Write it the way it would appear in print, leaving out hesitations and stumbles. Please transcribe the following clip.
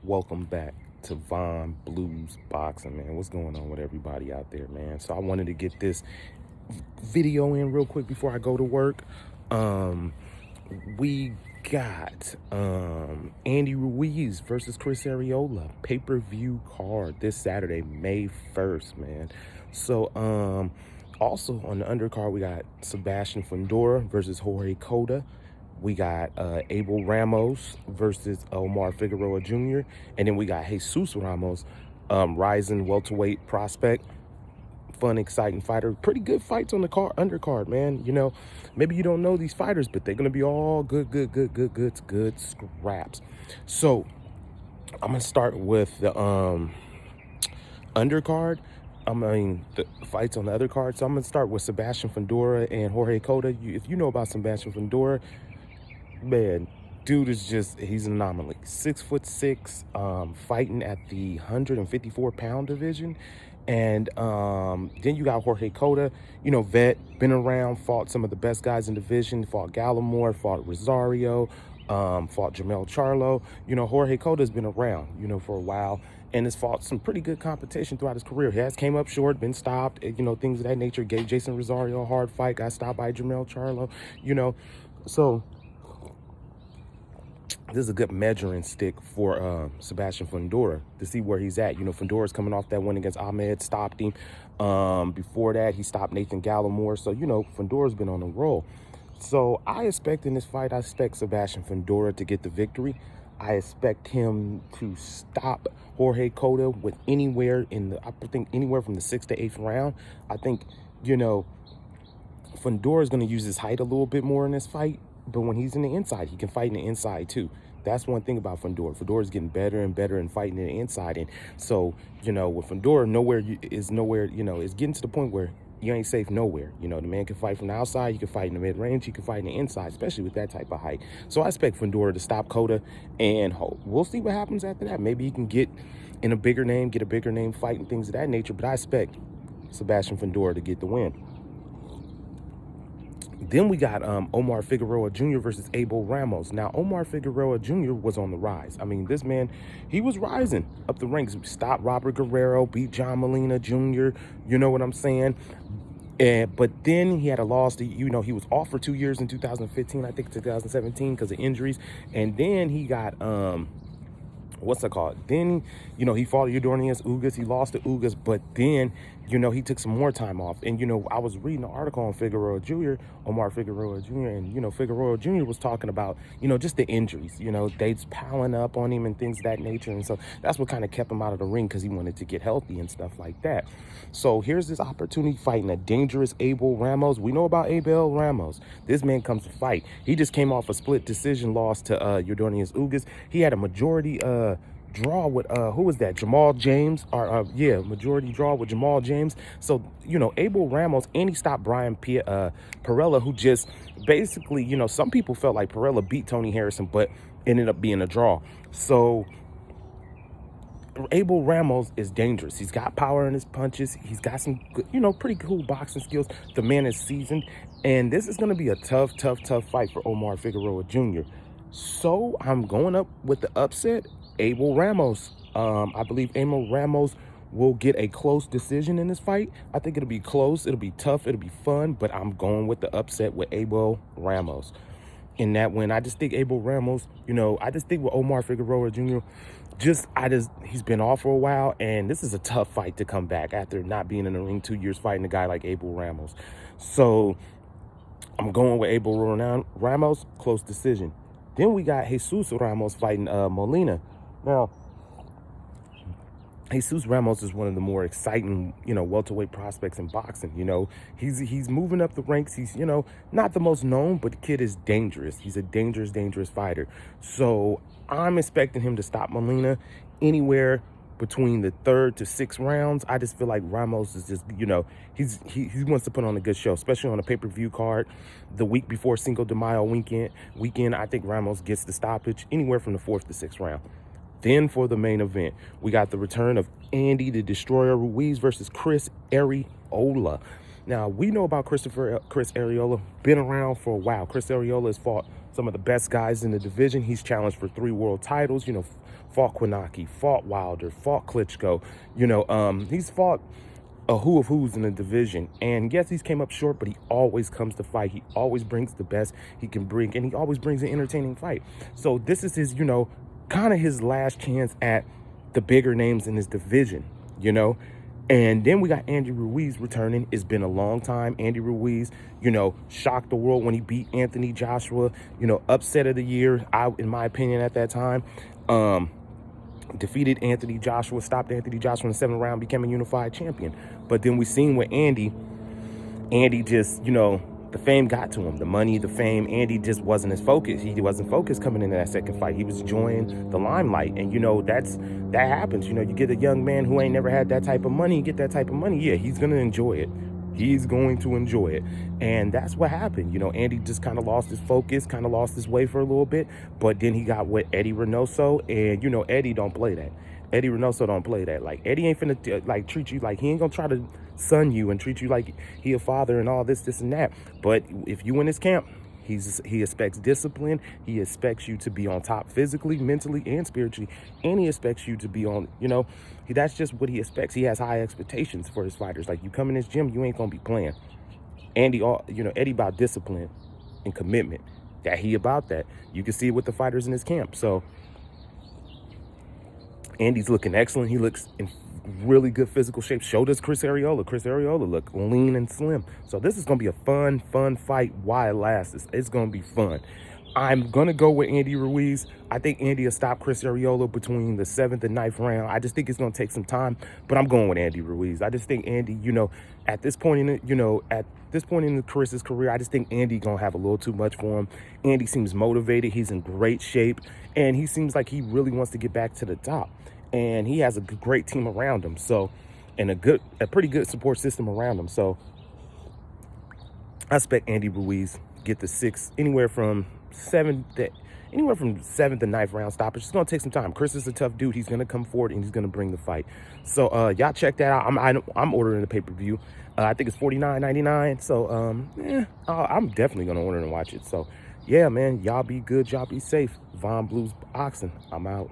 Welcome back to Von Blues Boxing, man. What's going on with everybody out there, man? So I wanted to get this video in real quick before I go to work. We got Andy Ruiz versus Chris Arreola pay-per-view card this Saturday, May 1st, man. So also on the undercard, we got Sebastian Fundora versus Jorge Cota. We got Abel Ramos versus Omar Figueroa Jr. And then we got Jesus Ramos, rising welterweight prospect. Fun, exciting fighter. Pretty good fights on the undercard, man. You know, maybe you don't know these fighters, but they're going to be all good scraps. So I'm going to start with the undercard. The fights on the other card. So I'm going to start with Sebastian Fundora and Jorge Cota. If you know about Sebastian Fundora, man, dude is he's an anomaly. 6'6", fighting at the 154-pound division. And then you got Jorge Cota, vet, been around, fought some of the best guys in the division, fought Gallimore, fought Rosario, fought Jamel Charlo. Jorge Cota's been around, for a while, and has fought some pretty good competition throughout his career. He has came up short, been stopped, things of that nature. Gave Jason Rosario a hard fight, got stopped by Jamel Charlo, So this is a good measuring stick for Sebastian Fundora to see where he's at. Fundora's coming off that win against Ahmed, stopped him. Before that, he stopped Nathan Gallimore. So, Fundora's been on a roll. So I expect in this fight, I expect Sebastian Fundora to get the victory. I expect him to stop Jorge Cota with anywhere I think anywhere from the 6th to 8th round. I think, Fundora's going to use his height a little bit more in this fight. But when he's in the inside, he can fight in the inside too. That's one thing about Fundora. Fundora's getting better and better in fighting in the inside. And so, with Fundora, it's getting to the point where you ain't safe nowhere. The man can fight from the outside, you can fight in the mid-range, you can fight in the inside, especially with that type of height. So I expect Fundora to stop Cota, and we'll see what happens after that. Maybe he can get a bigger name fight and things of that nature. But I expect Sebastian Fundora to get the win. Then we got Omar Figueroa Jr. versus Abel Ramos. Now, Omar Figueroa Jr. was on the rise. I mean, this man, he was rising up the ranks. Stopped Robert Guerrero, beat John Molina Jr., you know what I'm saying? But then he had a loss to, he was off for 2 years in 2015, I think 2017, because of injuries. And then he got, Then, he fought Yordenis Ugas. He lost to Ugas, but then, he took some more time off. And, I was reading an article on Omar Figueroa Jr., and, Figueroa Jr. was talking about, just the injuries, dates piling up on him and things of that nature. And so that's what kind of kept him out of the ring, because he wanted to get healthy and stuff like that. So here's this opportunity fighting a dangerous Abel Ramos. We know about Abel Ramos. This man comes to fight. He just came off a split decision loss to Yordenis Ugas. He had a majority draw with who was that? Jamal James, majority draw with Jamal James. So Abel Ramos, and he stopped Brian Perella, who just basically, some people felt like Perella beat Tony Harrison, but ended up being a draw. So Abel Ramos is dangerous. He's got power in his punches. He's got some good, pretty cool boxing skills. The man is seasoned, and this is going to be a tough fight for Omar Figueroa Jr. So I'm going up with the upset, Abel Ramos. I believe Abel Ramos will get a close decision in this fight. I think it'll be close. It'll be tough. It'll be fun. But I'm going with the upset with Abel Ramos in that win. I just think Abel Ramos, I just think with Omar Figueroa Jr., he's been off for a while, and this is a tough fight to come back after not being in the ring 2 years fighting a guy like Abel Ramos. So I'm going with Abel Ramos, close decision. Then we got Jesus Ramos fighting Molina. Now, Jesus Ramos is one of the more exciting, welterweight prospects in boxing. He's moving up the ranks. He's, not the most known, but the kid is dangerous. He's a dangerous fighter. So I'm expecting him to stop Molina anywhere between the 3rd to 6th rounds. I just feel like Ramos is just, he wants to put on a good show, especially on a pay-per-view card the week before Cinco de Mayo weekend. I think Ramos gets the stoppage anywhere from the 4th to 6th round. Then for the main event, we got the return of Andy the Destroyer Ruiz versus Chris Arreola. Now, we know about Chris Arreola, been around for a while. Chris Arreola has fought some of the best guys in the division. He's challenged for 3 world titles, fought Kwanaki, fought Wilder, fought Klitschko. You know, he's fought a who of who's in the division. And yes, he's came up short, but he always comes to fight. He always brings the best he can bring, and he always brings an entertaining fight. So this is his, you know, kind of his last chance at the bigger names in his division, you know. And then we got Andy Ruiz returning. It's been a long time. Andy Ruiz, you know, shocked the world when he beat Anthony Joshua, you know, upset of the year, in my opinion, at that time. Defeated Anthony Joshua, stopped Anthony Joshua in the 7th round, became a unified champion. But then we seen with Andy just, you know, the fame got to him, the money, the fame. Andy just wasn't his focus. He wasn't focused coming into that second fight. He was enjoying the limelight. And, you know, that happens. You know, you get a young man who ain't never had that type of money, get that type of money. Yeah, he's going to enjoy it. He's going to enjoy it. And that's what happened. You know, Andy just kind of lost his focus, kind of lost his way for a little bit. But then he got with Eddie Reynoso. And, you know, Eddie don't play that. Eddie Reynoso don't play that. Like, Eddie ain't finna, like, treat you like, he ain't gonna try to son you and treat you like he a father and all this and that. But if you in his camp, he expects discipline. He expects you to be on top physically, mentally, and spiritually. And he expects you to be on, you know, that's just what he expects. He has high expectations for his fighters. Like, you come in this gym, you ain't gonna be playing. Andy, you know, Eddie about discipline and commitment. That he about that. You can see it with the fighters in his camp. So Andy's looking excellent. He looks in really good physical shape. So does Chris Arreola. Chris Arreola look lean and slim. So this is going to be a fun fight while it lasts. It's going to be fun. I'm going to go with Andy Ruiz. I think Andy will stop Chris Arreola between the 7th and 9th round. I just think it's going to take some time, but I'm going with Andy Ruiz. I just think Andy, you know, at this point in it, you know, at this point in Chris's career, I just think Andy going to have a little too much for him. Andy seems motivated. He's in great shape, and he seems like he really wants to get back to the top. And he has a great team around him. So, and a pretty good support system around him. So I expect Andy Ruiz get the 6th, anywhere from 7th to 9th round stoppage. It's gonna take some time. Chris is a tough dude. He's gonna come forward and he's gonna bring the fight. So y'all check that out. I'm ordering the pay-per-view. I think it's $49.99. So I'm definitely gonna order and watch it. So yeah, man, y'all be good, y'all be safe. Von Blues Boxing. I'm out.